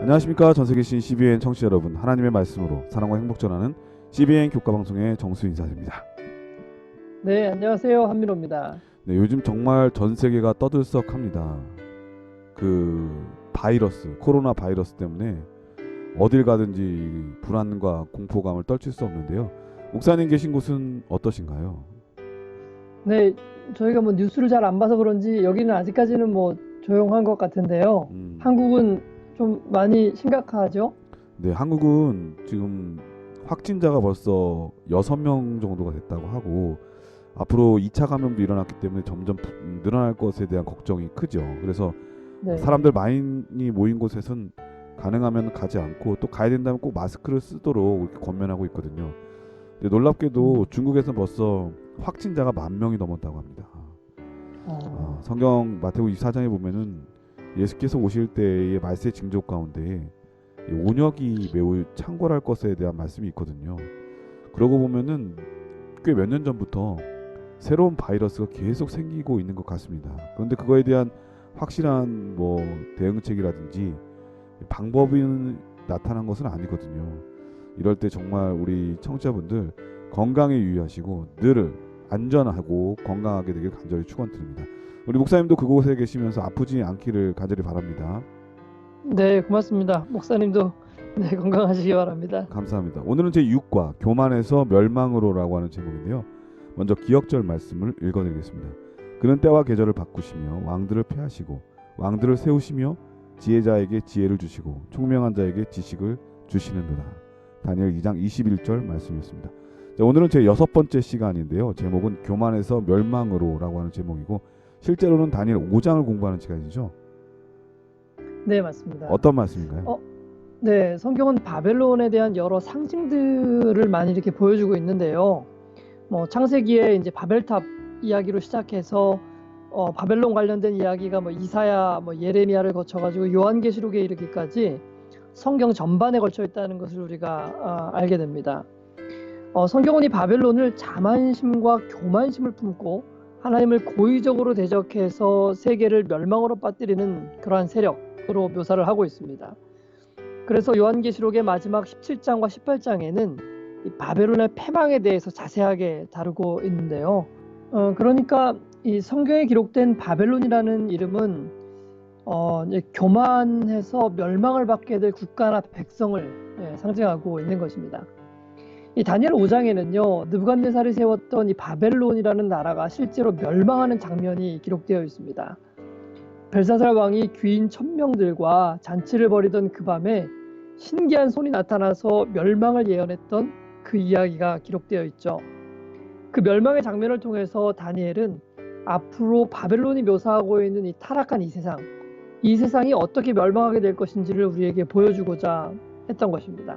안녕하십니까. 전세 계신 CBN 청취자 여러분, 하나님의 말씀으로 사랑과 행복 전하는 CBN 교과방송의 정수 인사드립니다. 네, 안녕하세요. 한민호입니다. 네, 요즘 정말 전 세계가 떠들썩합니다. 그 바이러스, 코로나 바이러스 때문에 어딜 가든지 불안과 공포감을 떨칠 수 없는데요. 목사님 계신 곳은 어떠신가요? 네, 저희가 뭐 뉴스를 잘 안 봐서 그런지 여기는 아직까지는 뭐 조용한 것 같은데요. 음, 한국은 좀 많이 심각하죠? 네, 한국은 지금 확진자가 벌써 6명 정도가 됐다고 하고 앞으로 2차 감염도 일어났기 때문에 점점 늘어날 것에 대한 걱정이 크죠. 그래서 네. 사람들 많이 모인 곳에선 가능하면 가지 않고 또 가야 된다면 꼭 마스크를 쓰도록 이렇게 권면하고 있거든요. 근데 놀랍게도 음, 중국에서 벌써 확진자가 10,000명이 넘었다고 합니다. 어, 성경 마태복음 24장에 보면은 예수께서 오실 때의 말세 징조 가운데 이 온역이 매우 창궐할 것에 대한 말씀이 있거든요. 그러고 보면은 꽤 몇 년 전부터 새로운 바이러스가 계속 생기고 있는 것 같습니다. 그런데 그거에 대한 확실한 뭐 대응책이라든지 방법이 나타난 것은 아니거든요. 이럴 때 정말 우리 청취자분들 건강에 유의하시고 늘 안전하고 건강하게 되길 간절히 축원드립니다. 우리 목사님도 그곳에 계시면서 아프지 않기를 간절히 바랍니다. 네, 고맙습니다. 목사님도 네, 건강하시기 바랍니다. 감사합니다. 오늘은 제 6과 교만에서 멸망으로라고 하는 제목인데요. 먼저 기억절 말씀을 읽어드리겠습니다. 그는 때와 계절을 바꾸시며 왕들을 패하시고 왕들을 세우시며 지혜자에게 지혜를 주시고 총명한 자에게 지식을 주시는도다. 다니엘 2장 21절 말씀이었습니다. 자, 오늘은 제 6번째 시간인데요. 제목은 교만에서 멸망으로라고 하는 제목이고 실제로는 다니엘 5장을 공부하는 시간이죠. 네, 맞습니다. 어떤 말씀인가요? 어, 네, 성경은 바벨론에 대한 여러 상징들을 많이 이렇게 보여주고 있는데요. 뭐 창세기에 이제 바벨탑 이야기로 시작해서 바벨론 관련된 이야기가 뭐 이사야, 뭐 예레미야를 거쳐가지고 요한계시록에 이르기까지 성경 전반에 걸쳐 있다는 것을 우리가 알게 됩니다. 성경은 이 바벨론을 자만심과 교만심을 품고 하나님을 고의적으로 대적해서 세계를 멸망으로 빠뜨리는 그러한 세력으로 묘사를 하고 있습니다. 그래서 요한계시록의 마지막 17장과 18장에는 이 바벨론의 패망에 대해서 자세하게 다루고 있는데요. 그러니까 이 성경에 기록된 바벨론이라는 이름은 이제 교만해서 멸망을 받게 될 국가나 백성을 상징하고 있는 것입니다. 이 다니엘 5장에는요, 느부갓네살이 세웠던 이 바벨론이라는 나라가 실제로 멸망하는 장면이 기록되어 있습니다. 벨사살 왕이 귀인 1000명들과 잔치를 벌이던 그 밤에 신기한 손이 나타나서 멸망을 예언했던 그 이야기가 기록되어 있죠. 그 멸망의 장면을 통해서 다니엘은 앞으로 바벨론이 묘사하고 있는 이 타락한 이 세상이 어떻게 멸망하게 될 것인지를 우리에게 보여주고자 했던 것입니다.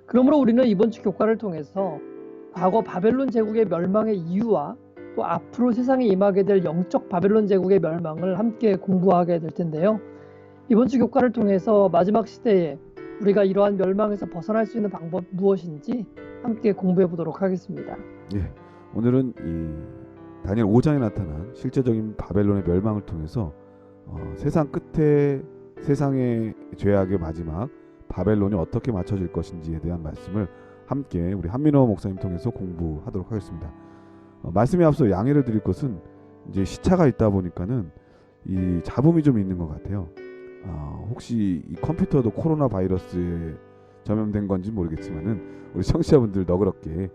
그러므로 우리는 이번 주 교과를 통해서 과거 바벨론 제국의 멸망의 이유와 또 앞으로 세상에 임하게 될 영적 바벨론 제국의 멸망을 함께 공부하게 될 텐데요. 이번 주 교과를 통해서 마지막 시대에 우리가 이러한 멸망에서 벗어날 수 있는 방법 무엇인지 함께 공부해 보도록 하겠습니다. 예, 오늘은 이 다니엘 5장에 나타난 실제적인 바벨론의 멸망을 통해서 세상 끝에 세상의 죄악의 마지막 바벨론이 어떻게 맞춰질 것인지에 대한 말씀을 함께 우리 한민호 목사님 통해서 공부하도록 하겠습니다. 말씀에 앞서 양해를 드릴 것은 이제 시차가 있다 보니까는 이 잡음이 좀 있는 것 같아요. 혹시 이 컴퓨터도 코로나 바이러스에 감염된 건지 모르겠지만은 우리 청취자분들 너그럽게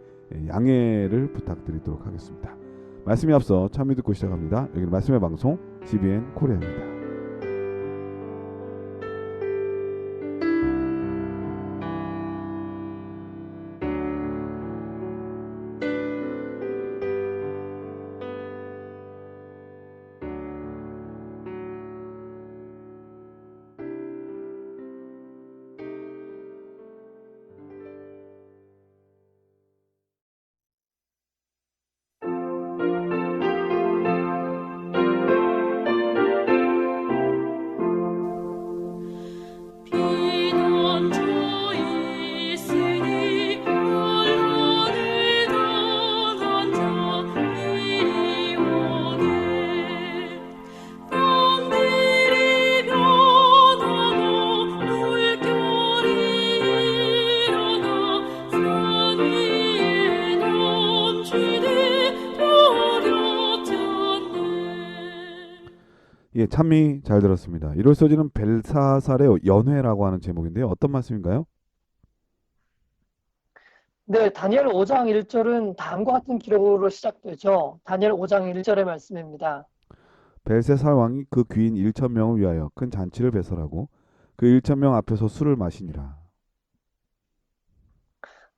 양해를 부탁드리도록 하겠습니다. 말씀이 앞서 참여 듣고 시작합니다. 여기는 말씀의 방송 GBN 코리아입니다. 예, 참미 잘 들었습니다. 이롤소지는 벨사살의 연회라고 하는 제목인데요. 어떤 말씀인가요? 네, 다니엘 5장 1절은 다음과 같은 기록으로 시작되죠. 다니엘 5장 1절의 말씀입니다. 벨사살 왕이 그 귀인 1천 명을 위하여 큰 잔치를 배설하고 그 1천 명 앞에서 술을 마시니라.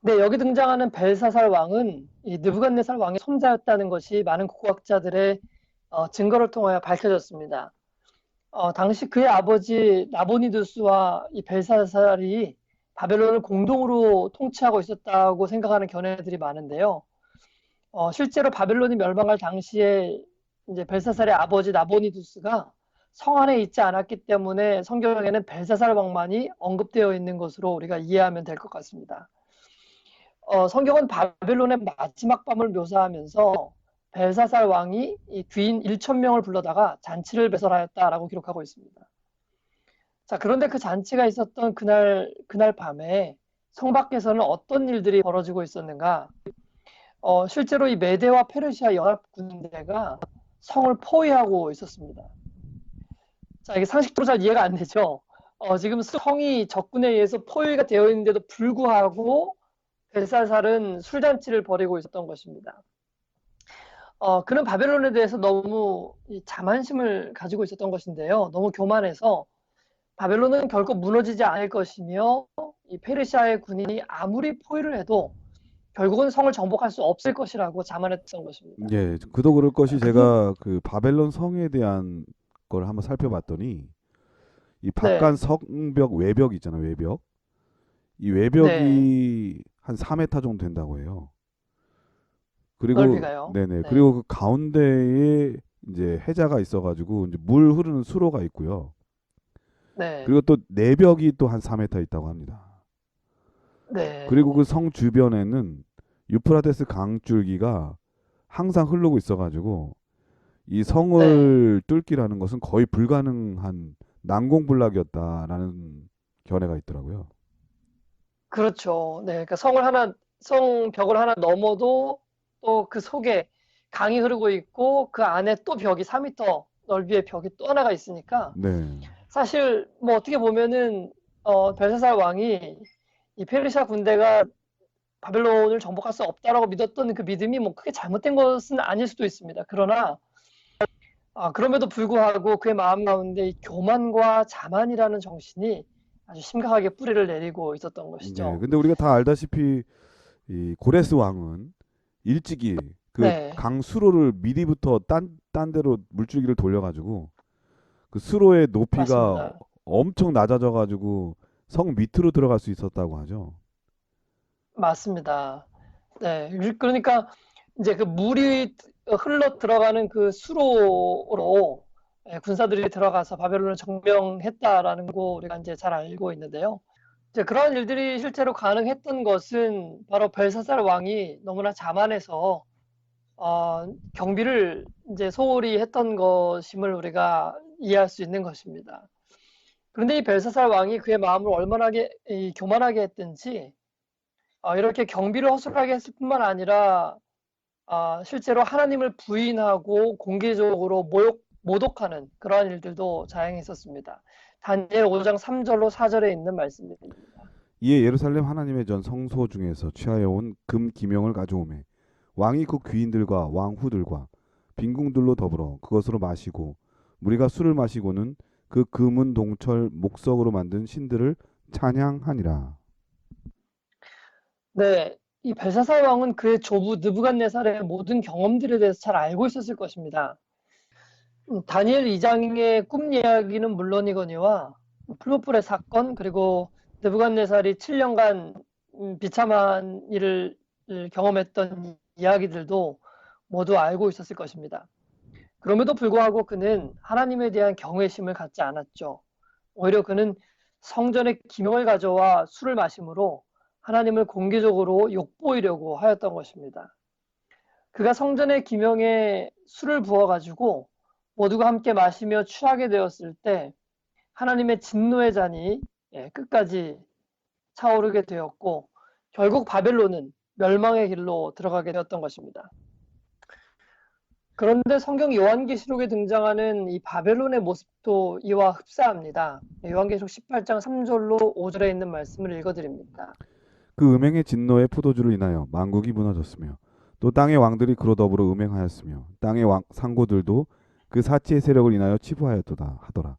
네, 여기 등장하는 벨사살 왕은 이 느부갓네살 왕의 손자였다는 것이 많은 국학자들의 증거를 통하여 밝혀졌습니다. 당시 그의 아버지 나보니두스와 이 벨사살이 바벨론을 공동으로 통치하고 있었다고 생각하는 견해들이 많은데요. 실제로 바벨론이 멸망할 당시에 이제 벨사살의 아버지 나보니두스가 성 안에 있지 않았기 때문에 성경에는 벨사살 왕만이 언급되어 있는 것으로 우리가 이해하면 될 것 같습니다. 성경은 바벨론의 마지막 밤을 묘사하면서 벨사살 왕이 이 귀인 1천 명을 불러다가 잔치를 배설하였다라고 기록하고 있습니다. 자, 그런데 그 잔치가 있었던 그날 밤에 성 밖에서는 어떤 일들이 벌어지고 있었는가? 실제로 이 메대와 페르시아 연합 군대가 성을 포위하고 있었습니다. 자, 이게 상식적으로 잘 이해가 안 되죠. 지금 성이 적군에 의해서 포위가 되어 있는데도 불구하고 벨사살은 술잔치를 벌이고 있었던 것입니다. 그는 바벨론에 대해서 너무 자만심을 가지고 있었던 것인데요. 너무 교만해서 바벨론은 결코 무너지지 않을 것이며 이 페르시아의 군인이 아무리 포위를 해도 결국은 성을 정복할 수 없을 것이라고 자만했던 것입니다. 예, 그도 그럴 것이 그뿐 제가 그 바벨론 성에 대한 걸 한번 살펴봤더니 이 바깥 네, 성벽 외벽 있잖아요, 외벽. 이 네, 외벽이 한 4m 정도 된다고 해요. 그리고 넓이가요. 네네. 네, 그리고 그 가운데에 이제 해자가 있어가지고 이제 물 흐르는 수로가 있고요. 네, 그리고 또 내벽이 또 한 4m 있다고 합니다. 네, 그리고 그 성 주변에는 유프라테스 강줄기가 항상 흐르고 있어가지고 이 네. 성을 뚫기라는 것은 거의 불가능한 난공불락이었다라는 견해가 있더라고요. 그렇죠. 네, 그러니까 성벽을 하나 넘어도 또 그 속에 강이 흐르고 있고 그 안에 또 벽이 4m 넓이의 벽이 또 하나가 있으니까 네, 사실 뭐 어떻게 보면은 벨사살 왕이 이 페르시아 군대가 바벨론을 정복할 수 없다라고 믿었던 그 믿음이 뭐 크게 잘못된 것은 아닐 수도 있습니다. 그러나 그럼에도 불구하고 그의 마음 가운데 이 교만과 자만이라는 정신이 아주 심각하게 뿌리를 내리고 있었던 네. 것이죠. 근데 우리가 다 알다시피 이 고레스 왕은 일찍이 그 네, 강 수로를 미리부터 딴 데로 물줄기를 돌려가지고 그 수로의 높이가 맞습니다. 엄청 낮아져가지고 성 밑으로 들어갈 수 있었다고 하죠. 맞습니다. 네, 그러니까 이제 그 물이 흘러 들어가는 그 수로로 군사들이 들어가서 바벨론을 점령했다라는 거 우리가 이제 잘 알고 있는데요. 이제 그러한 일들이 실제로 가능했던 것은 바로 벨사살 왕이 너무나 자만해서 경비를 이제 소홀히 했던 것임을 우리가 이해할 수 있는 것입니다. 그런데 이 벨사살 왕이 그의 마음을 얼마나 교만하게 했든지 이렇게 경비를 허술하게 했을 뿐만 아니라 실제로 하나님을 부인하고 공개적으로 모독하는 그러한 일들도 자행했었습니다. 다니엘 5장 3절로 4절에 있는 말씀입니다. 이에 예루살렘 하나님의 전 성소 중에서 취하여 온 금 기명을 가져오매 왕이 그 귀인들과 왕후들과 빈궁들로 더불어 그것으로 마시고 무리가 술을 마시고는 그 금은 동철 목석으로 만든 신들을 찬양하니라. 네, 이 벨사살 왕은 그의 조부 느부갓네살의 모든 경험들에 대해서 잘 알고 있었을 것입니다. 다니엘 2장의 꿈 이야기는 물론이거니와 풀무불의 사건 그리고 느부갓네살이 7년간 비참한 일을 경험했던 이야기들도 모두 알고 있었을 것입니다. 그럼에도 불구하고 그는 하나님에 대한 경외심을 갖지 않았죠. 오히려 그는 성전에 기명을 가져와 술을 마심으로 하나님을 공개적으로 욕보이려고 하였던 것입니다. 그가 성전의 기명에 술을 부어가지고 모두가 함께 마시며 취하게 되었을 때 하나님의 진노의 잔이 끝까지 차오르게 되었고 결국 바벨론은 멸망의 길로 들어가게 되었던 것입니다. 그런데 성경 요한계시록에 등장하는 이 바벨론의 모습도 이와 흡사합니다. 요한계시록 18장 3절로 5절에 있는 말씀을 읽어드립니다. 그 음행의 진노의 포도주를 인하여 만국이 무너졌으며 또 땅의 왕들이 그로 더불어 음행하였으며 땅의 상고들도 그 사치의 세력을 인하여 치부하였도다 하더라.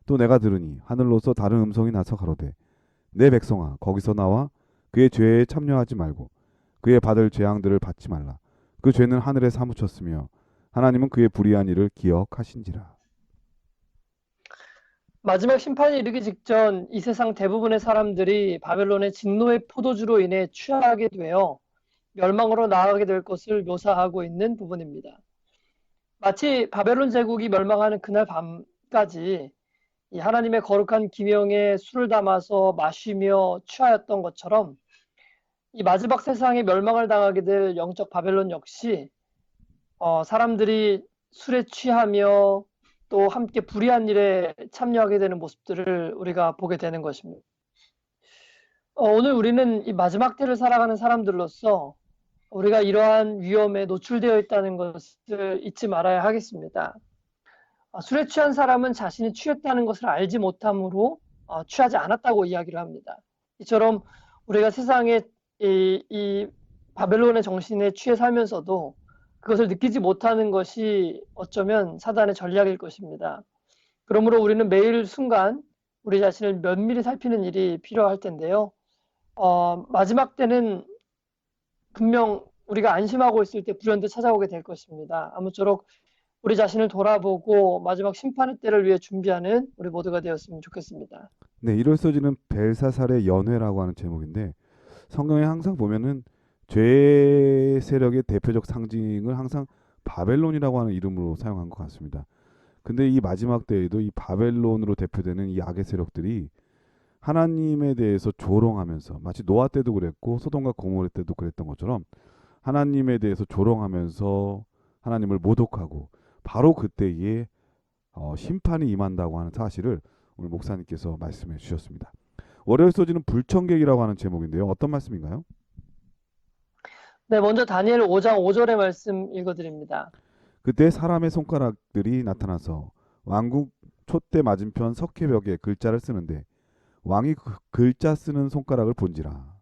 또 내가 들으니 하늘로서 다른 음성이 나서 가로되 내 백성아 거기서 나와 그의 죄에 참여하지 말고 그의 받을 재앙들을 받지 말라. 그 죄는 하늘에 사무쳤으며 하나님은 그의 불의한 일을 기억하신지라. 마지막 심판이 이르기 직전 이 세상 대부분의 사람들이 바벨론의 진노의 포도주로 인해 취하게 되어 멸망으로 나아가게 될 것을 묘사하고 있는 부분입니다. 마치 바벨론 제국이 멸망하는 그날 밤까지 이 하나님의 거룩한 기명에 술을 담아서 마시며 취하였던 것처럼 이 마지막 세상에 멸망을 당하게 될 영적 바벨론 역시 사람들이 술에 취하며 또 함께 불의한 일에 참여하게 되는 모습들을 우리가 보게 되는 것입니다. 오늘 우리는 이 마지막 때를 살아가는 사람들로서 우리가 이러한 위험에 노출되어 있다는 것을 잊지 말아야 하겠습니다. 술에 취한 사람은 자신이 취했다는 것을 알지 못함으로 취하지 않았다고 이야기를 합니다. 이처럼 우리가 세상에 이 바벨론의 정신에 취해 살면서도 그것을 느끼지 못하는 것이 어쩌면 사단의 전략일 것입니다. 그러므로 우리는 매일 순간 우리 자신을 면밀히 살피는 일이 필요할 텐데요. 마지막 때는 분명 우리가 안심하고 있을 때 불현듯 찾아오게 될 것입니다. 아무쪼록 우리 자신을 돌아보고 마지막 심판의 때를 위해 준비하는 우리 모두가 되었으면 좋겠습니다. 네, 이럴 써지는 벨사살의 연회라고 하는 제목인데 성경에 항상 보면은 죄 세력의 대표적 상징을 항상 바벨론이라고 하는 이름으로 사용한 것 같습니다. 근데 이 마지막 때에도 이 바벨론으로 대표되는 이 악의 세력들이 하나님에 대해서 조롱하면서 마치 노아 때도 그랬고 소돔과 고모르 때도 그랬던 것처럼 하나님에 대해서 조롱하면서 하나님을 모독하고 바로 그때에 심판이 임한다고 하는 사실을 오늘 목사님께서 말씀해 주셨습니다. 월요일 소지는 불청객이라고 하는 제목인데요. 어떤 말씀인가요? 네, 먼저 다니엘 5장 5절의 말씀 읽어드립니다. 그때 사람의 손가락들이 나타나서 왕국 촛대 맞은편 석회벽에 글자를 쓰는데 왕이 그 글자 쓰는 손가락을 본지라.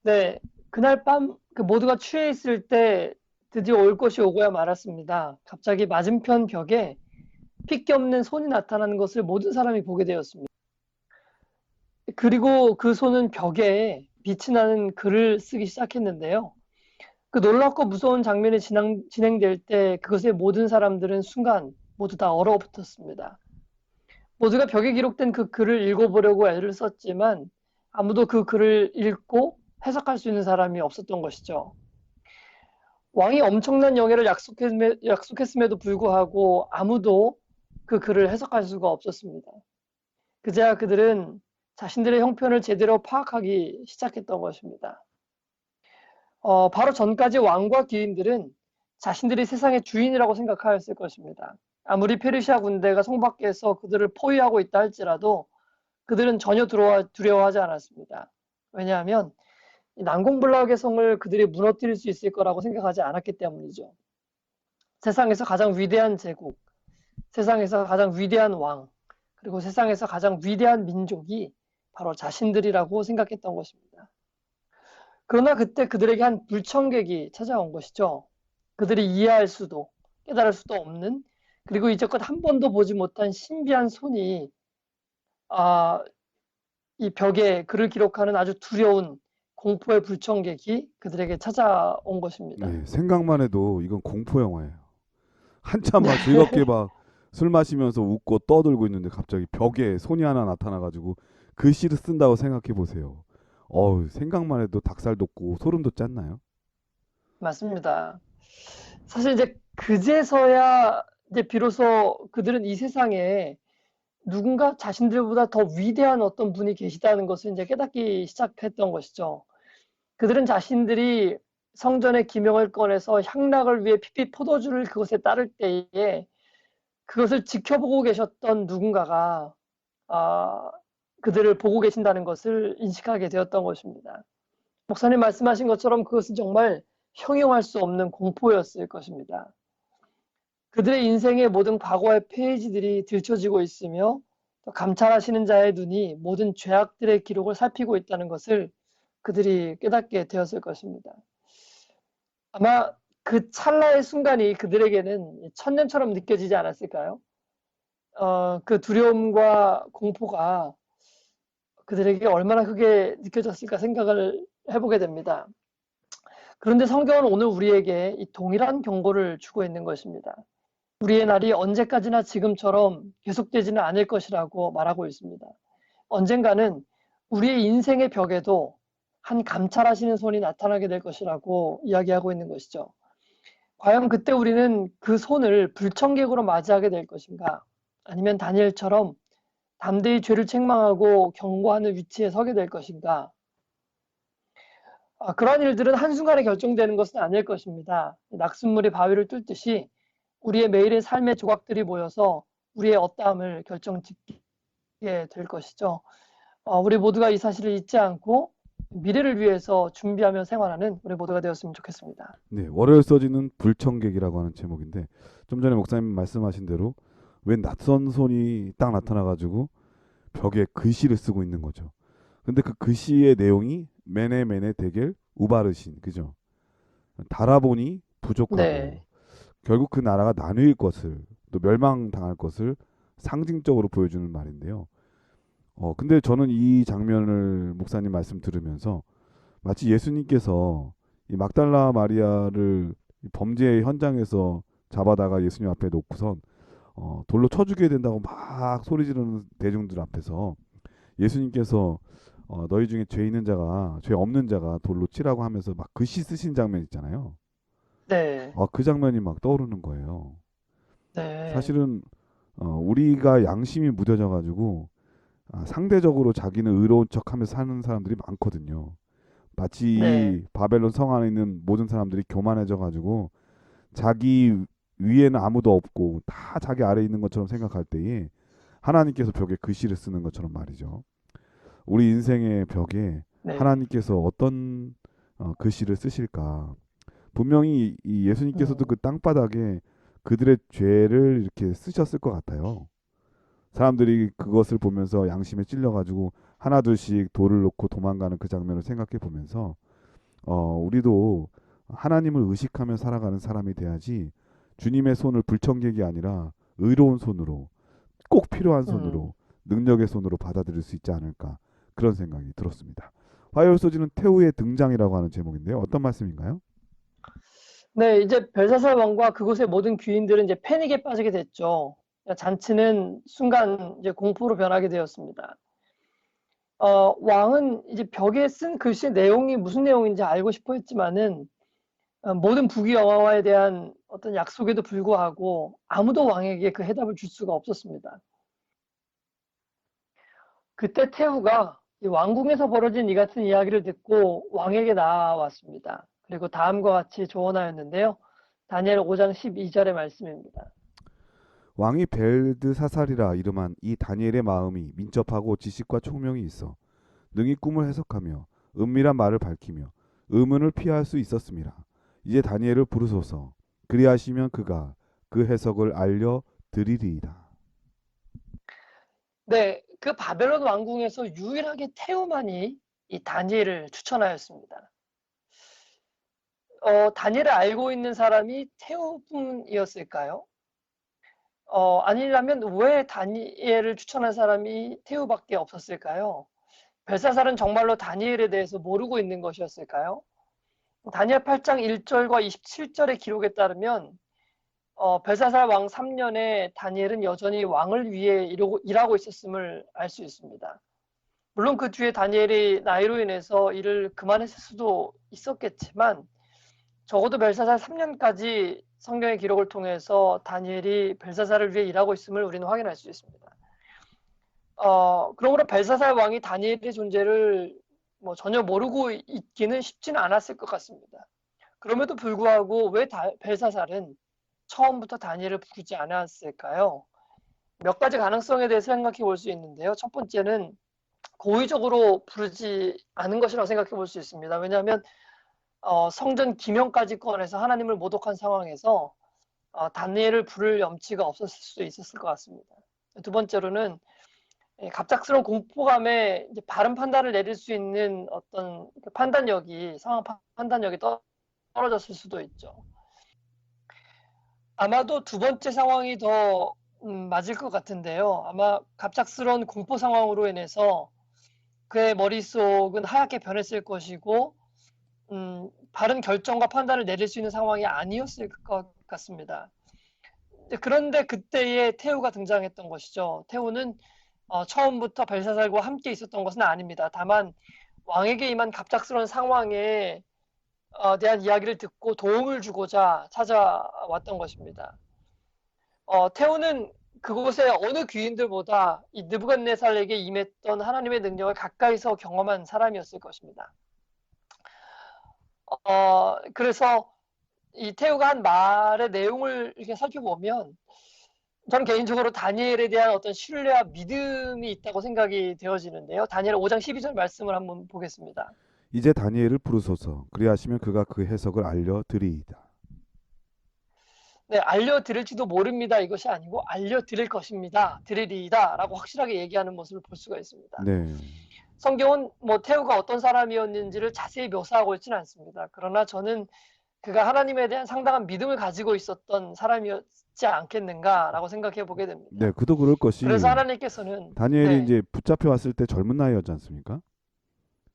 네, 그날 밤 그 모두가 취해 있을 때 드디어 올 것이 오고야 말았습니다. 갑자기 맞은편 벽에 핏기 없는 손이 나타나는 것을 모든 사람이 보게 되었습니다. 그리고 그 손은 벽에 빛이 나는 글을 쓰기 시작했는데요. 그 놀랍고 무서운 장면이 진행될 때 그것에 모든 사람들은 순간 모두 다 얼어붙었습니다. 모두가 벽에 기록된 그 글을 읽어보려고 애를 썼지만 아무도 그 글을 읽고 해석할 수 있는 사람이 없었던 것이죠. 왕이 엄청난 영예를 약속했음에도 불구하고 아무도 그 글을 해석할 수가 없었습니다. 그제야 그들은 자신들의 형편을 제대로 파악하기 시작했던 것입니다. 바로 전까지 왕과 귀인들은 자신들이 세상의 주인이라고 생각하였을 것입니다. 아무리 페르시아 군대가 성 밖에서 그들을 포위하고 있다 할지라도 그들은 전혀 두려워하지 않았습니다. 왜냐하면 난공불락의 성을 그들이 무너뜨릴 수 있을 거라고 생각하지 않았기 때문이죠. 세상에서 가장 위대한 제국, 세상에서 가장 위대한 왕, 그리고 세상에서 가장 위대한 민족이 바로 자신들이라고 생각했던 것입니다. 그러나 그때 그들에게 한 불청객이 찾아온 것이죠. 그들이 이해할 수도 깨달을 수도 없는, 그리고 이제껏 한 번도 보지 못한 신비한 손이 이 벽에 글을 기록하는 아주 두려운 공포의 불청객이 그들에게 찾아온 것입니다. 네, 생각만 해도 이건 공포 영화예요. 한참 막 즐겁게 막 술 마시면서 웃고 떠들고 있는데 갑자기 벽에 손이 하나 나타나가지고 글씨를 쓴다고 생각해 보세요. 생각만 해도 닭살 돋고 소름 돋지 않나요? 맞습니다. 사실 이제 그제서야 이제 비로소 그들은 이 세상에 누군가 자신들보다 더 위대한 어떤 분이 계시다는 것을 이제 깨닫기 시작했던 것이죠. 그들은 자신들이 성전의 기명을 꺼내서 향락을 위해 핏빛 포도주를 그것에 따를 때에 그것을 지켜보고 계셨던 누군가가 그들을 보고 계신다는 것을 인식하게 되었던 것입니다. 목사님 말씀하신 것처럼 그것은 정말 형용할 수 없는 공포였을 것입니다. 그들의 인생의 모든 과거의 페이지들이 들춰지고 있으며 또 감찰하시는 자의 눈이 모든 죄악들의 기록을 살피고 있다는 것을 그들이 깨닫게 되었을 것입니다. 아마 그 찰나의 순간이 그들에게는 천년처럼 느껴지지 않았을까요? 그 두려움과 공포가 그들에게 얼마나 크게 느껴졌을까 생각을 해보게 됩니다. 그런데 성경은 오늘 우리에게 이 동일한 경고를 주고 있는 것입니다. 우리의 날이 언제까지나 지금처럼 계속되지는 않을 것이라고 말하고 있습니다. 언젠가는 우리의 인생의 벽에도 한 감찰하시는 손이 나타나게 될 것이라고 이야기하고 있는 것이죠. 과연 그때 우리는 그 손을 불청객으로 맞이하게 될 것인가? 아니면 다니엘처럼 담대히 죄를 책망하고 경고하는 위치에 서게 될 것인가? 그러한 일들은 한순간에 결정되는 것은 아닐 것입니다. 낙숫물이 바위를 뚫듯이 우리의 매일의 삶의 조각들이 모여서 우리의 어떠함을 결정짓게 될 것이죠. 우리 모두가 이 사실을 잊지 않고 미래를 위해서 준비하며 생활하는 우리 모두가 되었으면 좋겠습니다. 네, 월요일 서지는 불청객이라고 하는 제목인데 좀 전에 목사님 말씀하신 대로 웬 낯선 손이 딱 나타나가지고 벽에 글씨를 쓰고 있는 거죠. 근데 그 글씨의 내용이 메네 메네 데겔 우바르신 그죠? 달아보니 부족하고 네, 결국 그 나라가 나뉠 것을 또 멸망당할 것을 상징적으로 보여주는 말인데요. 근데 저는 이 장면을 목사님 말씀 들으면서 마치 예수님께서 이 막달라 마리아를 범죄 현장에서 잡아다가 예수님 앞에 놓고선 돌로 쳐 죽여야 된다고 막 소리 지르는 대중들 앞에서 예수님께서 너희 중에 죄 있는 자가 죄 없는 자가 돌로 치라고 하면서 막 글씨 쓰신 장면 있잖아요. 네, 그 장면이 막 떠오르는 거예요. 네, 사실은 우리가 양심이 무뎌져 가지고 상대적으로 자기는 의로운 척하면서 사는 사람들이 많거든요. 마치 네, 이 바벨론 성 안에 있는 모든 사람들이 교만해져 가지고 자기 위에는 아무도 없고 다 자기 아래에 있는 것처럼 생각할 때에 하나님께서 벽에 글씨를 쓰는 것처럼 말이죠. 우리 인생의 벽에 네, 하나님께서 어떤 글씨를 쓰실까? 분명히 이 예수님께서도 음, 그 땅바닥에 그들의 죄를 이렇게 쓰셨을 것 같아요. 사람들이 그것을 보면서 양심에 찔려가지고 하나둘씩 돌을 놓고 도망가는 그 장면을 생각해 보면서 우리도 하나님을 의식하며 살아가는 사람이 돼야지 주님의 손을 불청객이 아니라 의로운 손으로 꼭 필요한 음. 손으로 능력의 손으로 받아들일 수 있지 않을까 그런 생각이 들었습니다. 화요일 소지는 태후의 등장이라고 하는 제목인데요. 어떤 말씀인가요? 네, 이제 벨사살 왕과 그곳의 모든 귀인들은 이제 패닉에 빠지게 됐죠. 잔치는 순간 이제 공포로 변하게 되었습니다. 왕은 이제 벽에 쓴 글씨 내용이 무슨 내용인지 알고 싶어 했지만은 모든 부귀영화에 대한 어떤 약속에도 불구하고 아무도 왕에게 그 해답을 줄 수가 없었습니다. 그때 태후가 이 왕궁에서 벌어진 이 같은 이야기를 듣고 왕에게 나왔습니다. 그리고 다음과 같이 조언하였는데요. 다니엘 5장 12절의 말씀입니다. 왕이 벨드사살이라 이름한 이 다니엘의 마음이 민첩하고 지식과 총명이 있어 능히 꿈을 해석하며 은밀한 말을 밝히며 의문을 피할 수 있었습니다. 이제 다니엘을 부르소서. 그리하시면 그가 그 해석을 알려 드리리이다. 네, 그 바벨론 왕궁에서 유일하게 태후만이 이 다니엘을 추천하였습니다. 다니엘을 알고 있는 사람이 태후뿐이었을까요? 아니라면 왜 다니엘을 추천한 사람이 태후밖에 없었을까요? 벨사살은 정말로 다니엘에 대해서 모르고 있는 것이었을까요? 다니엘 8장 1절과 27절의 기록에 따르면 벨사살 왕 3년에 다니엘은 여전히 왕을 위해 일하고 있었음을 알 수 있습니다. 물론 그 뒤에 다니엘이 나이로 인해서 일을 그만했을 수도 있었겠지만 적어도 벨사살 3년까지 성경의 기록을 통해서 다니엘이 벨사살을 위해 일하고 있음을 우리는 확인할 수 있습니다. 그러므로 벨사살 왕이 다니엘의 존재를 뭐 전혀 모르고 있기는 쉽지는 않았을 것 같습니다. 그럼에도 불구하고 왜 벨사살은 처음부터 다니엘을 부르지 않았을까요? 몇 가지 가능성에 대해서 생각해 볼 수 있는데요. 첫 번째는 고의적으로 부르지 않은 것이라고 생각해 볼 수 있습니다. 왜냐하면 성전 기명까지 꺼내서 하나님을 모독한 상황에서 다니엘을 부를 염치가 없었을 수도 있었을 것 같습니다. 두 번째로는 갑작스러운 공포감에 이제 바른 판단을 내릴 수 있는 어떤 그 판단력이 상황 판단력이 떨어졌을 수도 있죠. 아마도 두 번째 상황이 더 맞을 것 같은데요. 아마 갑작스러운 공포 상황으로 인해서 그의 머릿속은 하얗게 변했을 것이고 바른 결정과 판단을 내릴 수 있는 상황이 아니었을 것 같습니다. 그런데 그때에 태우가 등장했던 것이죠. 태우는 처음부터 벨사살과 함께 있었던 것은 아닙니다. 다만 왕에게 임한 갑작스러운 상황에 대한 이야기를 듣고 도움을 주고자 찾아왔던 것입니다. 태우는 그곳의 어느 귀인들보다 이 느부갓네살에게 임했던 하나님의 능력을 가까이서 경험한 사람이었을 것입니다. 그래서 이 태우가 한 말의 내용을 이렇게 살펴보면 저는 개인적으로 다니엘에 대한 어떤 신뢰와 믿음이 있다고 생각이 되어지는데요. 다니엘 5장 12절 말씀을 한번 보겠습니다. 이제 다니엘을 부르소서. 그리하시면 그가 그 해석을 알려드리이다. 네, 알려드릴지도 모릅니다. 이것이 아니고 알려드릴 것입니다. 드리리이다 라고 확실하게 얘기하는 모습을 볼 수가 있습니다. 네. 성경은 뭐 태우가 어떤 사람이었는지를 자세히 묘사하고 있지는 않습니다. 그러나 저는 그가 하나님에 대한 상당한 믿음을 가지고 있었던 사람이었지 않겠는가라고 생각해 보게 됩니다. 네, 그도 그럴 것이 그래서 하나님께서는 다니엘이 네, 이제 붙잡혀 왔을 때 젊은 나이였지 않습니까?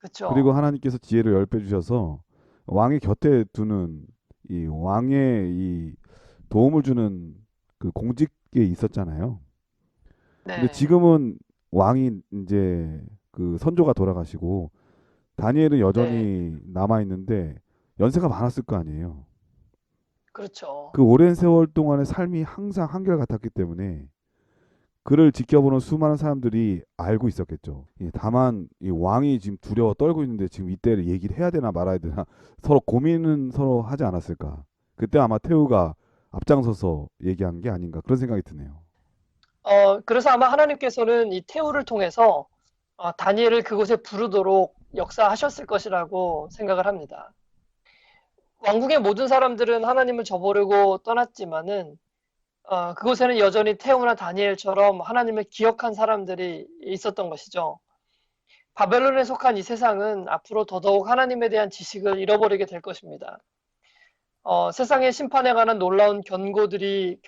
그리고 그렇죠. 하나님께서 지혜를 10배 주셔서 왕의 곁에 두는 이 왕의 이 도움을 주는 그 공직에 있었잖아요. 근데 네, 지금은 왕이 이제 그 선조가 돌아가시고 다니엘은 네, 여전히 남아 있는데 연세가 많았을 거 아니에요. 그렇죠. 그 오랜 세월 동안의 삶이 항상 한결같았기 때문에 그를 지켜보는 수많은 사람들이 알고 있었겠죠. 예, 다만 이 왕이 지금 두려워 떨고 있는데 지금 이때를 얘기를 해야 되나 말아야 되나 서로 고민은 서로 하지 않았을까. 그때 아마 태우가 앞장서서 얘기한 게 아닌가 그런 생각이 드네요. 그래서 아마 하나님께서는 이 태우를 통해서 다니엘을 그곳에 부르도록 역사하셨을 것이라고 생각을 합니다. 왕국의 모든 사람들은 하나님을 저버리고 떠났지만은 그곳에는 여전히 태우나 다니엘처럼 하나님을 기억한 사람들이 있었던 것이죠. 바벨론에 속한 이 세상은 앞으로 더더욱 하나님에 대한 지식을 잃어버리게 될 것입니다. 세상의 심판에 관한 놀라운 경고들이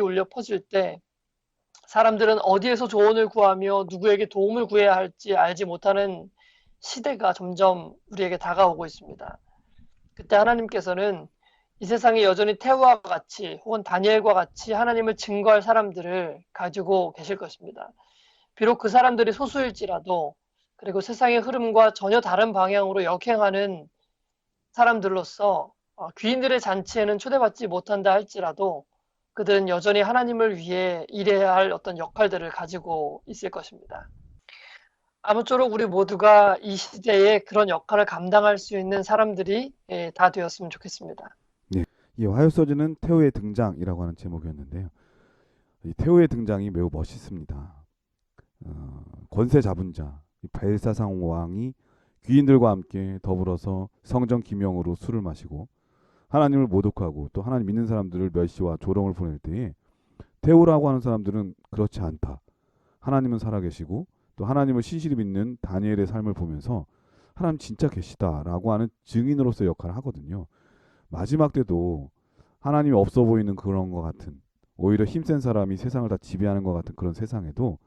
울려 퍼질 때 사람들은 어디에서 조언을 구하며 누구에게 도움을 구해야 할지 알지 못하는 시대가 점점 우리에게 다가오고 있습니다. 그때 하나님께서는 이 세상에 여전히 태우와 같이 혹은 다니엘과 같이 하나님을 증거할 사람들을 가지고 계실 것입니다. 비록 그 사람들이 소수일지라도 그리고 세상의 흐름과 전혀 다른 방향으로 역행하는 사람들로서 귀인들의 잔치에는 초대받지 못한다 할지라도 그들은 여전히 하나님을 위해 일해야 할 어떤 역할들을 가지고 있을 것입니다. 아무쪼록 우리 모두가 이 시대에 그런 역할을 감당할 수 있는 사람들이 다 되었으면 좋겠습니다. 네. 이 화요소지는 태우의 등장이라고 하는 제목이었는데요. 이 태우의 등장이 매우 멋있습니다. 권세 잡은 자, 이 벨사상 왕이 귀인들과 함께 더불어서 성전 기명으로 술을 마시고 하나님을 모독하고 또 하나님 믿는 사람들을 멸시와 조롱을 보낼 때에 태우라고 하는 사람들은 그렇지 않다. 하나님은 살아계시고 또 하나님을 신실히 믿는 다니엘의 삶을 보면서 하나님 진짜 계시다라고 하는 증인으로서 역할을 하거든요. 마지막 때도 하나님이 없어 보이는 그런 것 같은 오히려 힘센 사람이 세상을 다 지배하는 것 같은 그런 세상에도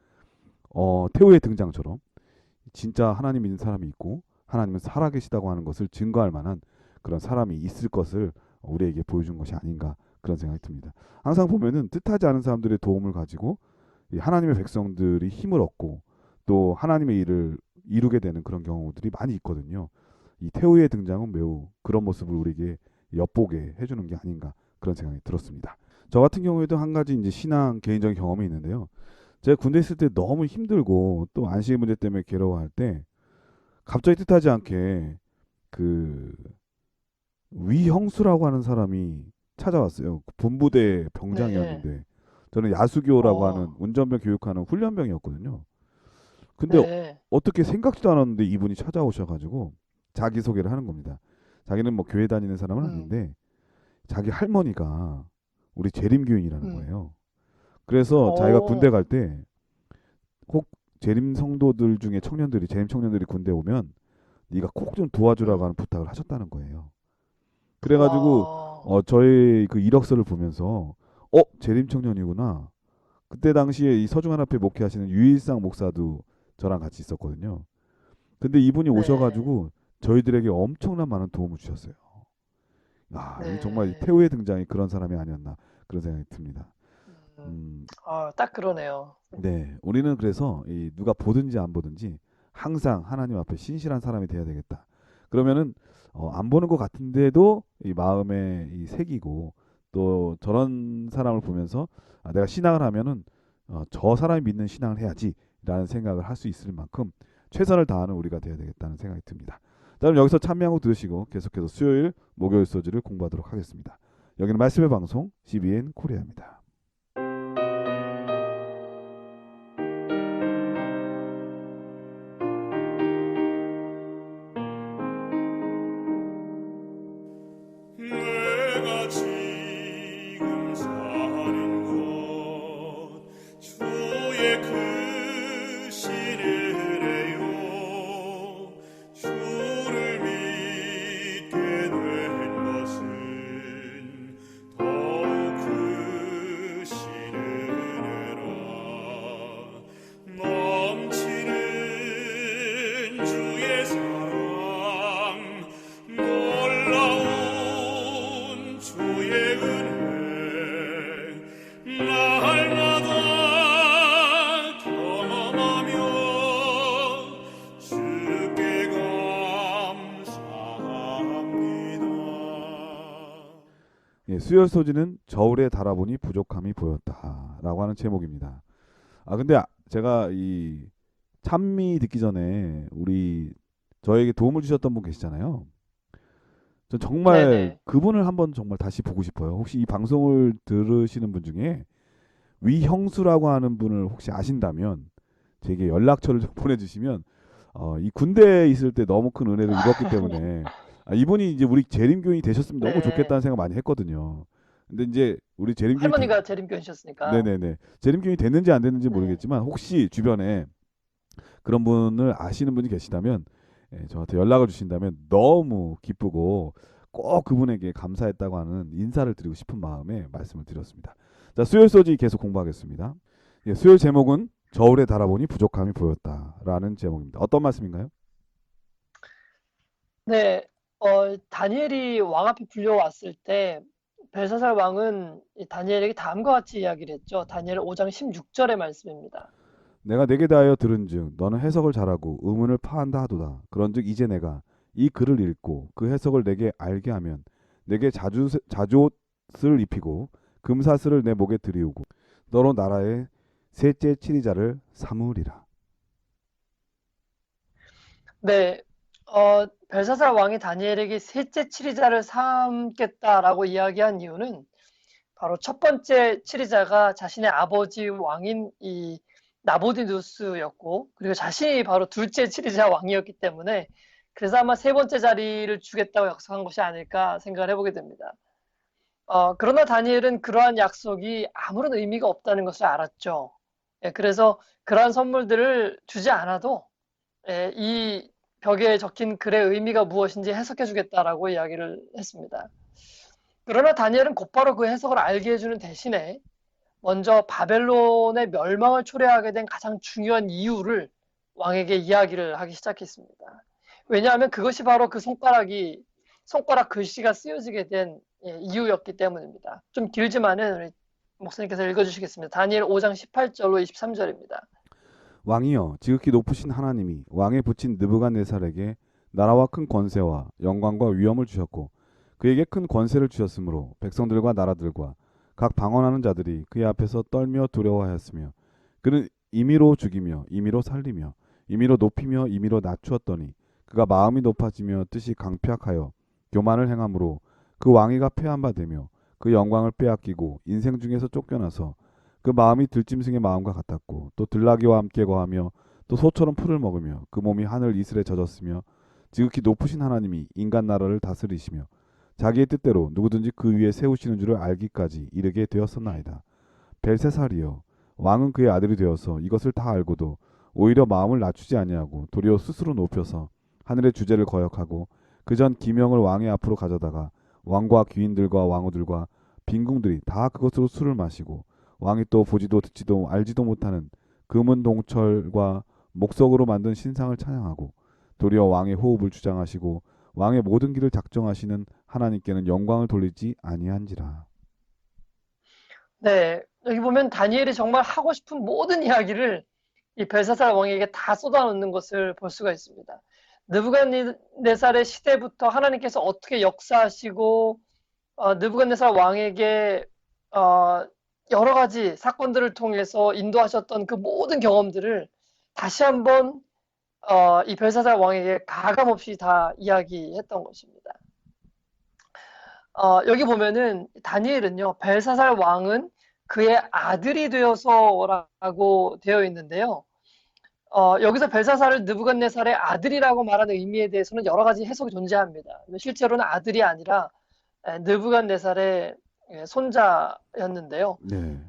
태우의 등장처럼 진짜 하나님 믿는 사람이 있고 하나님은 살아계시다고 하는 것을 증거할 만한 그런 사람이 있을 것을 우리에게 보여준 것이 아닌가 그런 생각이 듭니다. 항상 보면은 뜻하지 않은 사람들의 도움을 가지고 이 하나님의 백성들이 힘을 얻고 또 하나님의 일을 이루게 되는 그런 경우들이 많이 있거든요. 이 태우의 등장은 매우 그런 모습을 우리에게 엿보게 해주는 게 아닌가 그런 생각이 들었습니다. 저 같은 경우에도 한 가지 이제 신앙 개인적인 경험이 있는데요. 제가 군대 있을 때 너무 힘들고 또 안식의 문제 때문에 괴로워할 때 갑자기 뜻하지 않게 그 위형수라고 하는 사람이 찾아왔어요. 그 본부대 네, 병장이었는데 저는 야수교라고 하는 어, 운전병 교육하는 훈련병이었거든요. 근데 네, 어떻게 생각지도 않았는데 이분이 찾아오셔가지고 자기소개를 하는 겁니다. 자기는 뭐 교회 다니는 사람은 음, 아닌데 자기 할머니가 우리 재림교인이라는 음. 거예요. 그래서 자기가 군대 오, 갈 때 꼭 재림 성도들 중에 청년들이 재림 청년들이 군대 오면 네가 꼭 좀 도와주라고 음. 하는 부탁을 하셨다는 거예요. 그래가지고 와, 저의 그 이력서를 보면서 재림 청년이구나. 그때 당시에 이 서중환 앞에 목회하시는 유일상 목사도 저랑 같이 있었거든요. 근데 이분이 네, 오셔가지고 저희들에게 엄청난 많은 도움을 주셨어요. 아, 이 정말 네. 태후의 등장이 그런 사람이 아니었나 그런 생각이 듭니다. 음, 음, 딱 그러네요. 네, 우리는 그래서 이 누가 보든지 안 보든지 항상 하나님 앞에 신실한 사람이 돼야 되겠다. 그러면은 안 보는 것 같은데도 이 마음에 이 새기고 또 저런 사람을 보면서 내가 신앙을 하면은 저 사람이 믿는 신앙을 해야지라는 생각을 할 수 있을 만큼 최선을 다하는 우리가 돼야 되겠다는 생각이 듭니다. 자, 그럼 여기서 찬미하고 들으시고 계속해서 수요일 목요일 소지를 공부하도록 하겠습니다. 여기는 말씀의 방송 CBN 코리아입니다. 내가 지금 사는 곳 주의 크신 은혜요 주를 믿게 된 것은 더욱 크신 은혜라 넘치는 주의 사랑 놀라운 주의 은혜 날마다 경험하며 주께 감사합니다. 예, 수요일 소지는 저울에 달아보니 부족함이 보였다라고 하는 제목입니다. 근데 제가 이 찬미 듣기 전에 저에게 도움을 주셨던 분 계시잖아요. 전 정말 네네. 그분을 한번 정말 다시 보고 싶어요. 혹시 이 방송을 들으시는 분 중에 위형수라고 하는 분을 혹시 아신다면 제게 연락처를 좀 보내주시면 이 군대에 있을 때 너무 큰 은혜를 입었기 때문에 이분이 이제 우리 재림교인이 되셨으면 너무 네. 좋겠다는 생각 많이 했거든요. 근데 이제 우리 재림교인이 할머니가 재림교이셨으니까. 네네네. 재림교인이 됐는지 안 됐는지 네. 모르겠지만 혹시 주변에 그런 분을 아시는 분이 계시다면 저한테 연락을 주신다면 너무 기쁘고 꼭 그분에게 감사했다고 하는 인사를 드리고 싶은 마음에 말씀을 드렸습니다. 자, 수요일 소지 계속 공부하겠습니다. 예, 수요일 제목은 저울에 달아보니 부족함이 보였다라는 제목입니다. 어떤 말씀인가요? 네. 다니엘이 왕 앞에 불려왔을 때 벨사살 왕은 이 다니엘에게 다음과 같이 이야기를 했죠. 다니엘 5장 16절의 말씀입니다. 내가 내게 대하여 들은즉 너는 해석을 잘하고 의문을 파한다 하도다. 그런즉 이제 내가 이 글을 읽고 그 해석을 내게 알게 하면 내게 자주옷을 입히고 금사슬을 내 목에 들이우고 너로 나라의 셋째 치리자를 삼으리라. 네. 벨사살 왕이 다니엘에게 셋째 치리자를 삼겠다라고 이야기한 이유는 바로 첫 번째 치리자가 자신의 아버지 왕인 이 나보디누스였고, 그리고 자신이 바로 둘째 치리자 왕이었기 때문에 그래서 아마 세 번째 자리를 주겠다고 약속한 것이 아닐까 생각을 해보게 됩니다. 그러나 다니엘은 그러한 약속이 아무런 의미가 없다는 것을 알았죠. 예, 그래서 그러한 선물들을 주지 않아도 이 벽에 적힌 글의 의미가 무엇인지 해석해 주겠다라고 이야기를 했습니다. 그러나 다니엘은 곧바로 그 해석을 알게 해주는 대신에 먼저 바벨론의 멸망을 초래하게 된 가장 중요한 이유를 왕에게 이야기를 하기 시작했습니다. 왜냐하면 그것이 바로 그 손가락 글씨가 쓰여지게 된 이유였기 때문입니다. 좀 길지만은 우리 목사님께서 읽어주시겠습니다. 다니엘 5장 18절로 23절입니다. 왕이여 지극히 높으신 하나님이 왕에 붙인 느부갓네살에게 나라와 큰 권세와 영광과 위엄을 주셨고 그에게 큰 권세를 주셨으므로 백성들과 나라들과 각 방언하는 자들이 그의 앞에서 떨며 두려워하였으며 그는 임의로 죽이며 임의로 살리며 임의로 높이며 임의로 낮추었더니 그가 마음이 높아지며 뜻이 강팍하여 교만을 행함으로 그 왕위가 패한 바 되며 그 영광을 빼앗기고 인생 중에서 쫓겨나서 그 마음이 들짐승의 마음과 같았고 또 들나귀와 함께 거하며 또 소처럼 풀을 먹으며 그 몸이 하늘 이슬에 젖었으며 지극히 높으신 하나님이 인간 나라를 다스리시며 자기의 뜻대로 누구든지 그 위에 세우시는 줄을 알기까지 이르게 되었었나이다. 벨세살이여, 왕은 그의 아들이 되어서 이것을 다 알고도 오히려 마음을 낮추지 아니하고 도리어 스스로 높여서 하늘의 주제를 거역하고 그전 기명을 왕의 앞으로 가져다가 왕과 귀인들과 왕후들과 빈궁들이 다 그것으로 술을 마시고 왕이 또 보지도 듣지도 알지도 못하는 금은 동철과 목석으로 만든 신상을 찬양하고 도리어 왕의 호흡을 주장하시고 왕의 모든 길을 작정하시는 하나님께는 영광을 돌리지 아니한지라. 네, 여기 보면 다니엘이 정말 하고 싶은 모든 이야기를 이 벨사살 왕에게 다 쏟아놓는 것을 볼 수가 있습니다. 느부갓네살의 시대부터 하나님께서 어떻게 역사하시고 느부갓네살 왕에게 여러 가지 사건들을 통해서 인도하셨던 그 모든 경험들을 다시 한번 이 벨사살 왕에게 가감없이 다 이야기했던 것입니다. 여기 보면은 다니엘은요, 벨사살 왕은 그의 아들이 되어서라고 되어 있는데요. 여기서 벨사살을 느부갓네살의 아들이라고 말하는 의미에 대해서는 여러 가지 해석이 존재합니다. 실제로는 아들이 아니라 느부갓네살의 손자였는데요. 네.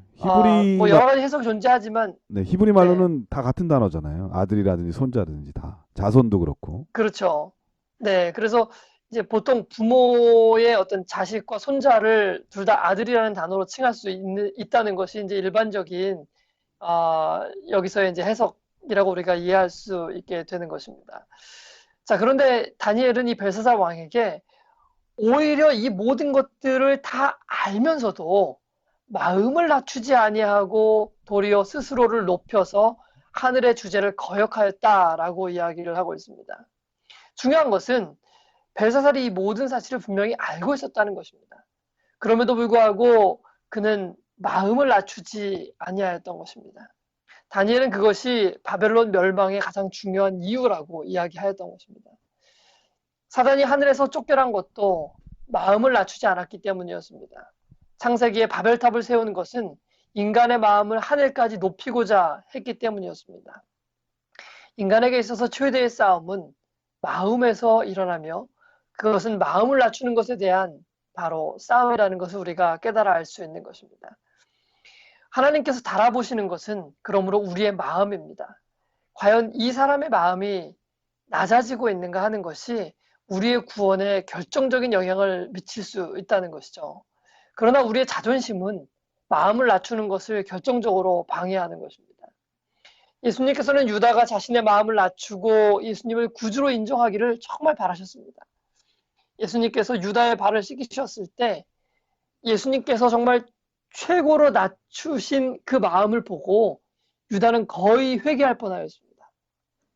뭐 여러 가지 해석이 존재하지만, 네, 히브리 말로는 다 같은 단어잖아요. 아들이라든지 손자든지 다. 자손도 그렇고. 그렇죠. 네, 그래서 이제 보통 부모의 어떤 자식과 손자를 둘 다 아들이라는 단어로 칭할 수 있다는 것이 이제 일반적인 여기서의 이제 해석이라고 우리가 이해할 수 있게 되는 것입니다. 자, 그런데 다니엘은 이 벨사살 왕에게 오히려 이 모든 것들을 다 알면서도 마음을 낮추지 아니하고 도리어 스스로를 높여서 하늘의 주제를 거역하였다라고 이야기를 하고 있습니다. 중요한 것은 벨사살이 이 모든 사실을 분명히 알고 있었다는 것입니다. 그럼에도 불구하고 그는 마음을 낮추지 아니하였던 것입니다. 다니엘은 그것이 바벨론 멸망의 가장 중요한 이유라고 이야기하였던 것입니다. 사단이 하늘에서 쫓겨난 것도 마음을 낮추지 않았기 때문이었습니다. 창세기에 바벨탑을 세우는 것은 인간의 마음을 하늘까지 높이고자 했기 때문이었습니다. 인간에게 있어서 최대의 싸움은 마음에서 일어나며 그것은 마음을 낮추는 것에 대한 바로 싸움이라는 것을 우리가 깨달아 알 수 있는 것입니다. 하나님께서 달아보시는 것은 그러므로 우리의 마음입니다. 과연 이 사람의 마음이 낮아지고 있는가 하는 것이 우리의 구원에 결정적인 영향을 미칠 수 있다는 것이죠. 그러나 우리의 자존심은 마음을 낮추는 것을 결정적으로 방해하는 것입니다. 예수님께서는 유다가 자신의 마음을 낮추고 예수님을 구주로 인정하기를 정말 바라셨습니다. 예수님께서 유다의 발을 씻기셨을 때 예수님께서 정말 최고로 낮추신 그 마음을 보고 유다는 거의 회개할 뻔하였습니다.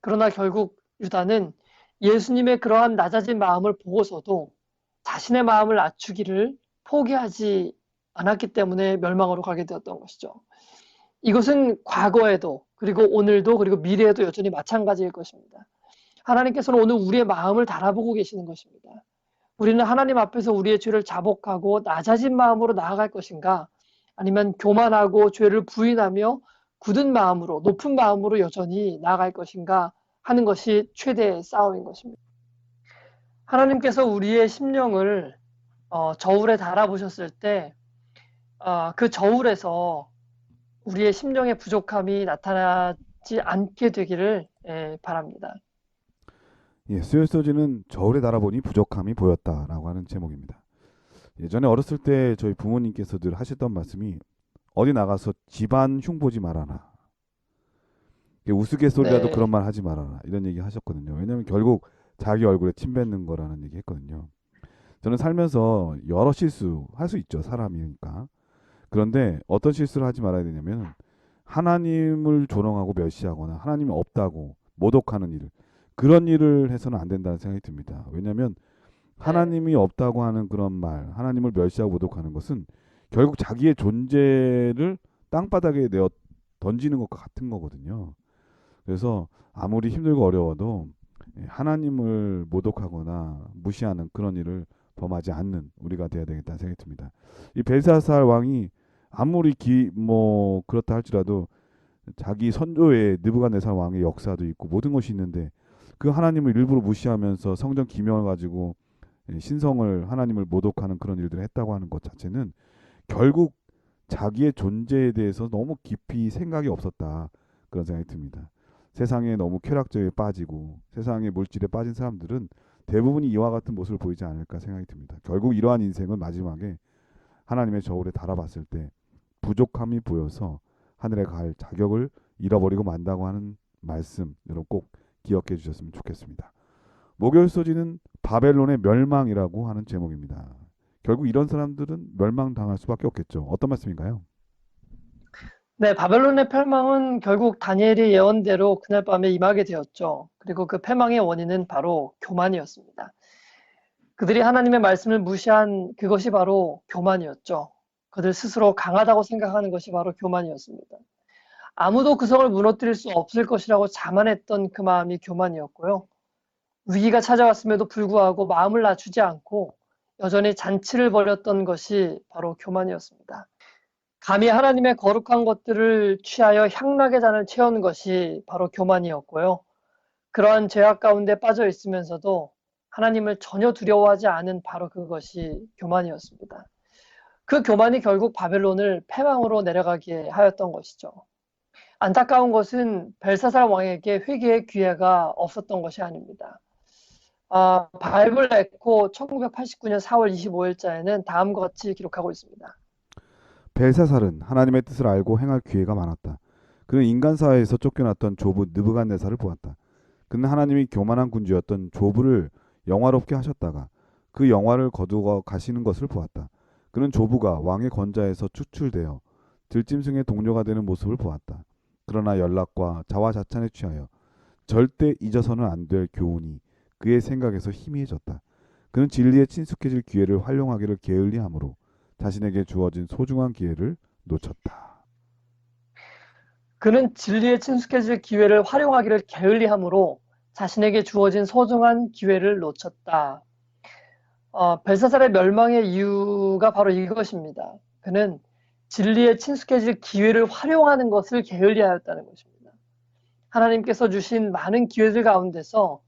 그러나 결국 유다는 예수님의 그러한 낮아진 마음을 보고서도 자신의 마음을 낮추기를 포기하지 않았기 때문에 멸망으로 가게 되었던 것이죠. 이것은 과거에도 그리고 오늘도 그리고 미래에도 여전히 마찬가지일 것입니다. 하나님께서는 오늘 우리의 마음을 달아보고 계시는 것입니다. 우리는 하나님 앞에서 우리의 죄를 자복하고 낮아진 마음으로 나아갈 것인가, 아니면 교만하고 죄를 부인하며 굳은 마음으로, 높은 마음으로 여전히 나아갈 것인가 하는 것이 최대의 싸움인 것입니다. 하나님께서 우리의 심령을 저울에 달아보셨을 때 그 저울에서 우리의 심령의 부족함이 나타나지 않게 되기를 바랍니다. 예, 스웨소지는 저울에 달아보니 부족함이 보였다라고 하는 제목입니다. 예전에 어렸을 때 저희 부모님께서 늘 하셨던 말씀이 어디 나가서 집안 흉보지 말아라. 우스갯소리라도 네. 그런 말 하지 말아라. 이런 얘기 하셨거든요. 왜냐하면 결국 자기 얼굴에 침 뱉는 거라는 얘기 했거든요. 저는 살면서 여러 실수 할 수 있죠. 사람이니까. 그런데 어떤 실수를 하지 말아야 되냐면 하나님을 조롱하고 멸시하거나 하나님이 없다고 모독하는 일, 그런 일을 해서는 안 된다는 생각이 듭니다. 왜냐하면 하나님이 없다고 하는 그런 말, 하나님을 멸시하고 모독하는 것은 결국 자기의 존재를 땅바닥에 내어 던지는 것과 같은 거거든요. 그래서 아무리 힘들고 어려워도 하나님을 모독하거나 무시하는 그런 일을 범하지 않는 우리가 돼야 되겠다는 생각이 듭니다. 이 벨사살 왕이 아무리 그렇다 할지라도 자기 선조의 느부갓네살 왕의 역사도 있고 모든 것이 있는데 그 하나님을 일부러 무시하면서 성전 기명을 가지고 신성을 하나님을 모독하는 그런 일들을 했다고 하는 것 자체는 결국 자기의 존재에 대해서 너무 깊이 생각이 없었다 그런 생각이 듭니다. 세상에 너무 쾌락적에 빠지고 세상의 물질에 빠진 사람들은 대부분이 이와 같은 모습을 보이지 않을까 생각이 듭니다. 결국 이러한 인생은 마지막에 하나님의 저울에 달아봤을 때 부족함이 보여서 하늘에 갈 자격을 잃어버리고 만다고 하는 말씀 여러분 꼭 기억해 주셨으면 좋겠습니다. 목요일 소지는 바벨론의 멸망이라고 하는 제목입니다. 결국 이런 사람들은 멸망당할 수밖에 없겠죠. 어떤 말씀인가요? 네, 바벨론의 패망은 결국 다니엘의 예언대로 그날 밤에 임하게 되었죠. 그리고 그 패망의 원인은 바로 교만이었습니다. 그들이 하나님의 말씀을 무시한 그것이 바로 교만이었죠. 그들 스스로 강하다고 생각하는 것이 바로 교만이었습니다. 아무도 그 성을 무너뜨릴 수 없을 것이라고 자만했던 그 마음이 교만이었고요. 위기가 찾아왔음에도 불구하고 마음을 낮추지 않고 여전히 잔치를 벌였던 것이 바로 교만이었습니다. 감히 하나님의 거룩한 것들을 취하여 향락의 잔을 채운 것이 바로 교만이었고요. 그러한 죄악 가운데 빠져 있으면서도 하나님을 전혀 두려워하지 않은 바로 그것이 교만이었습니다. 그 교만이 결국 바벨론을 패망으로 내려가게 하였던 것이죠. 안타까운 것은 벨사살 왕에게 회개의 기회가 없었던 것이 아닙니다. 바이블 에코 1989년 4월 25일자에는 다음과 같이 기록하고 있습니다. 벨사살은 하나님의 뜻을 알고 행할 기회가 많았다. 그는 인간 사회에서 쫓겨났던 조부 느부갓네살을 보았다. 그는 하나님이 교만한 군주였던 조부를 영화롭게 하셨다가 그 영화를 거두어 가시는 것을 보았다. 그는 조부가 왕의 권좌에서 추출되어 들짐승의 동료가 되는 모습을 보았다. 그러나 연락과 자화자찬에 취하여 절대 잊어서는 안 될 교훈이 그의 생각에서 희미해졌다. 그는 진리에 친숙해질 기회를 활용하기를 게을리함으로 자신에게 주어진 소중한 기회를 놓쳤다. 그는 진리에 친숙해질 기회를 활용하기를 게을리함으로 자신에게 주어진 소중한 기회를 놓쳤다. 벨사살의 멸망의 이유가 바로 이것입니다. 그는 진리에 친숙해질 기회를 활용하는 것을 게을리하였다는 것입니다. 하나님께서 주신 많은 기회들 가운데서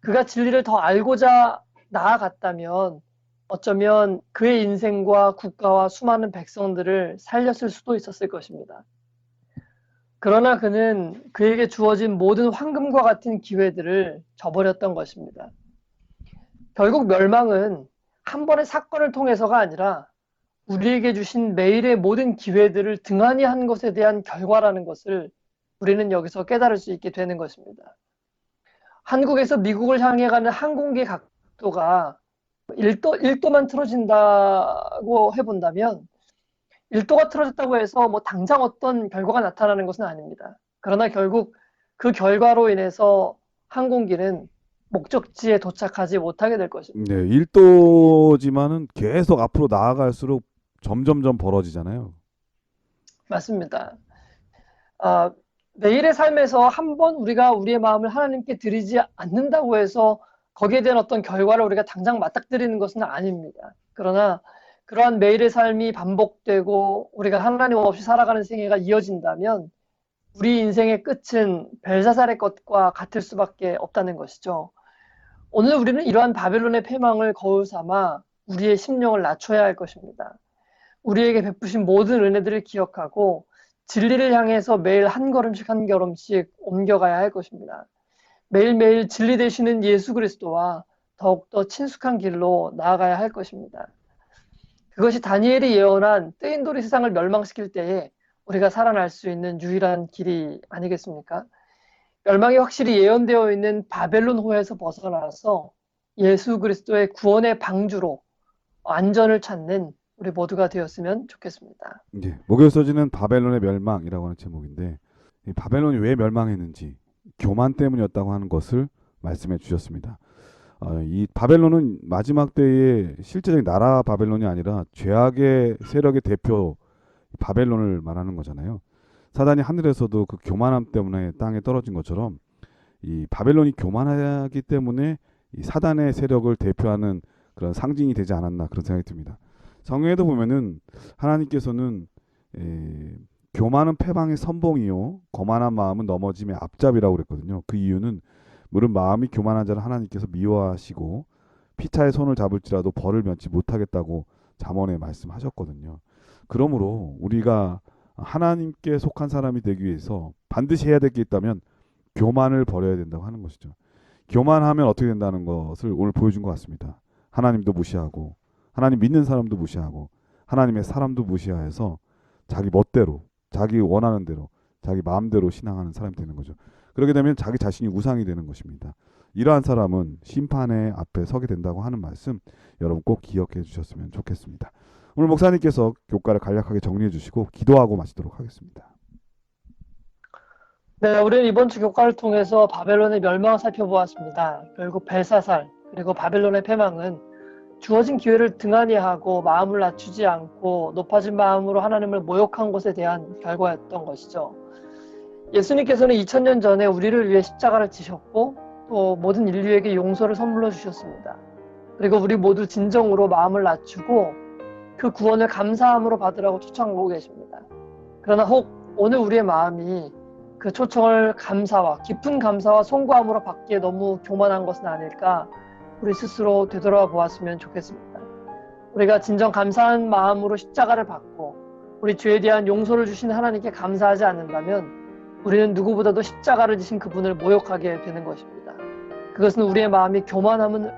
그가 진리를 더 알고자 나아갔다면 어쩌면 그의 인생과 국가와 수많은 백성들을 살렸을 수도 있었을 것입니다. 그러나 그는 그에게 주어진 모든 황금과 같은 기회들을 저버렸던 것입니다. 결국 멸망은 한 번의 사건을 통해서가 아니라 우리에게 주신 매일의 모든 기회들을 등한히 한 것에 대한 결과라는 것을 우리는 여기서 깨달을 수 있게 되는 것입니다. 한국에서 미국을 향해 가는 항공기 각도가 1도만 틀어진다고 해본다면 1도가 틀어졌다고 해서 뭐 당장 어떤 결과가 나타나는 것은 아닙니다. 그러나 결국 그 결과로 인해서 항공기는 목적지에 도착하지 못하게 될 것입니다. 네, 1도지만은 계속 앞으로 나아갈수록 점점점 벌어지잖아요. 맞습니다. 매일의 삶에서 한 번 우리가 우리의 마음을 하나님께 드리지 않는다고 해서 거기에 대한 어떤 결과를 우리가 당장 맞닥뜨리는 것은 아닙니다. 그러나 그러한 매일의 삶이 반복되고 우리가 하나님 없이 살아가는 생애가 이어진다면 우리 인생의 끝은 벨사살의 것과 같을 수밖에 없다는 것이죠. 오늘 우리는 이러한 바벨론의 패망을 거울 삼아 우리의 심령을 낮춰야 할 것입니다. 우리에게 베푸신 모든 은혜들을 기억하고 진리를 향해서 매일 한 걸음씩 한 걸음씩 옮겨가야 할 것입니다. 매일매일 진리 되시는 예수 그리스도와 더욱더 친숙한 길로 나아가야 할 것입니다. 그것이 다니엘이 예언한 뜨인 돌이 세상을 멸망시킬 때에 우리가 살아날 수 있는 유일한 길이 아니겠습니까? 멸망이 확실히 예언되어 있는 바벨론호에서 벗어나서 예수 그리스도의 구원의 방주로 안전을 찾는 우리 모두가 되었으면 좋겠습니다. 네, 목요일 소지는 바벨론의 멸망이라고 하는 제목인데 이 바벨론이 왜 멸망했는지 교만 때문이었다고 하는 것을 말씀해 주셨습니다. 이 바벨론은 마지막 때의 실제적인 나라 바벨론이 아니라 죄악의 세력의 대표 바벨론을 말하는 거잖아요. 사단이 하늘에서도 그 교만함 때문에 땅에 떨어진 것처럼 이 바벨론이 교만하기 때문에 이 사단의 세력을 대표하는 그런 상징이 되지 않았나 그런 생각이 듭니다. 성경에도 보면은 하나님께서는 교만은 패방의 선봉이요 거만한 마음은 넘어짐의 앞잡이라고 그랬거든요. 그 이유는 물은 마음이 교만한 자를 하나님께서 미워하시고 피차의 손을 잡을지라도 벌을 면치 못하겠다고 잠언에 말씀하셨거든요. 그러므로 우리가 하나님께 속한 사람이 되기 위해서 반드시 해야 될 게 있다면 교만을 버려야 된다고 하는 것이죠. 교만하면 어떻게 된다는 것을 오늘 보여준 것 같습니다. 하나님도 무시하고 하나님 믿는 사람도 무시하고 하나님의 사람도 무시해서 자기 멋대로 자기 원하는 대로 자기 마음대로 신앙하는 사람이 되는 거죠. 그렇게 되면 자기 자신이 우상이 되는 것입니다. 이러한 사람은 심판의 앞에 서게 된다고 하는 말씀 여러분 꼭 기억해 주셨으면 좋겠습니다. 오늘 목사님께서 교과를 간략하게 정리해 주시고 기도하고 마치도록 하겠습니다. 네, 우리는 이번 주 교과를 통해서 바벨론의 멸망을 살펴보았습니다. 결국 벨사살 그리고 바벨론의 패망은 주어진 기회를 등한히 하고 마음을 낮추지 않고 높아진 마음으로 하나님을 모욕한 것에 대한 결과였던 것이죠. 예수님께서는 2000년 전에 우리를 위해 십자가를 지셨고 또 모든 인류에게 용서를 선물로 주셨습니다. 그리고 우리 모두 진정으로 마음을 낮추고 그 구원을 감사함으로 받으라고 초청하고 계십니다. 그러나 혹 오늘 우리의 마음이 그 초청을 감사와 깊은 감사와 송구함으로 받기에 너무 교만한 것은 아닐까 우리 스스로 되돌아 보았으면 좋겠습니다. 우리가 진정 감사한 마음으로 십자가를 받고 우리 죄에 대한 용서를 주신 하나님께 감사하지 않는다면 우리는 누구보다도 십자가를 지신 그분을 모욕하게 되는 것입니다. 그것은 우리의 마음이 교만함을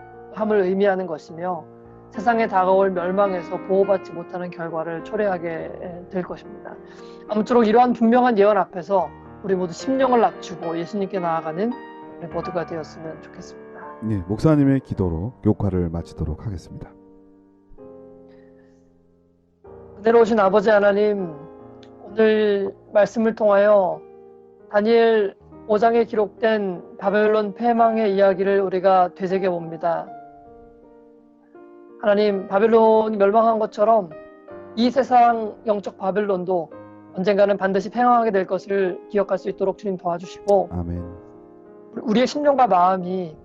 의미하는 것이며 세상에 다가올 멸망에서 보호받지 못하는 결과를 초래하게 될 것입니다. 아무쪼록 이러한 분명한 예언 앞에서 우리 모두 심령을 낮추고 예수님께 나아가는 우리 모두가 되었으면 좋겠습니다. 네, 목사님의 기도로 교과를 마치도록 하겠습니다. 그대로 오신 아버지 하나님, 오늘 말씀을 통하여 다니엘 5장에 기록된 바벨론 패망의 이야기를 우리가 되새겨 봅니다. 하나님, 바벨론이 멸망한 것처럼 이 세상 영적 바벨론도 언젠가는 반드시 패망하게 될 것을 기억할 수 있도록 주님 도와주시고 아멘. 우리의 심령과 마음이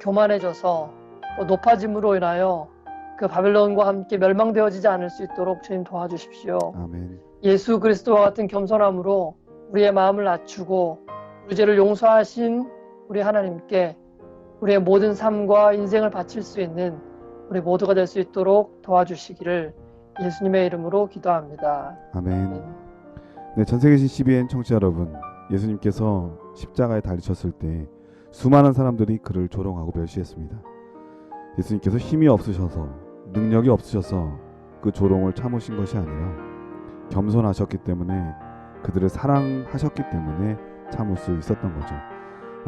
교만해져서 또 높아짐으로 인하여 그 바벨론과 함께 멸망되어지지 않을 수 있도록 주님 도와주십시오. 아멘. 예수 그리스도와 같은 겸손함으로 우리의 마음을 낮추고 우리 죄를 용서하신 우리 하나님께 우리의 모든 삶과 인생을 바칠 수 있는 우리 모두가 될 수 있도록 도와주시기를 예수님의 이름으로 기도합니다. 아멘. 네, 전세계신 CBN 청취자 여러분, 예수님께서 십자가에 달리셨을 때 수많은 사람들이 그를 조롱하고 멸시했습니다. 예수님께서 힘이 없으셔서 능력이 없으셔서 그 조롱을 참으신 것이 아니라 겸손하셨기 때문에 그들을 사랑하셨기 때문에 참을 수 있었던 거죠.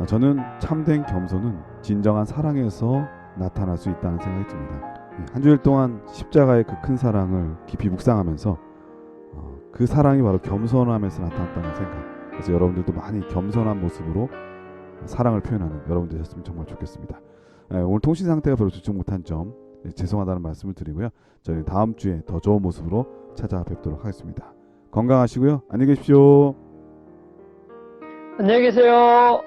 저는 참된 겸손은 진정한 사랑에서 나타날 수 있다는 생각이 듭니다. 한 주일 동안 십자가의 그 큰 사랑을 깊이 묵상하면서 그 사랑이 바로 겸손함에서 나타났다는 생각. 그래서 여러분들도 많이 겸손한 모습으로 사랑을 표현하는 여러분 되셨으면 정말 좋겠습니다. 오늘 통신 상태가 별로 좋지 못한 점 죄송하다는 말씀을 드리고요. 저희 다음 주에 더 좋은 모습으로 찾아뵙도록 하겠습니다. 건강하시고요. 안녕히 계십시오. 안녕히 계세요.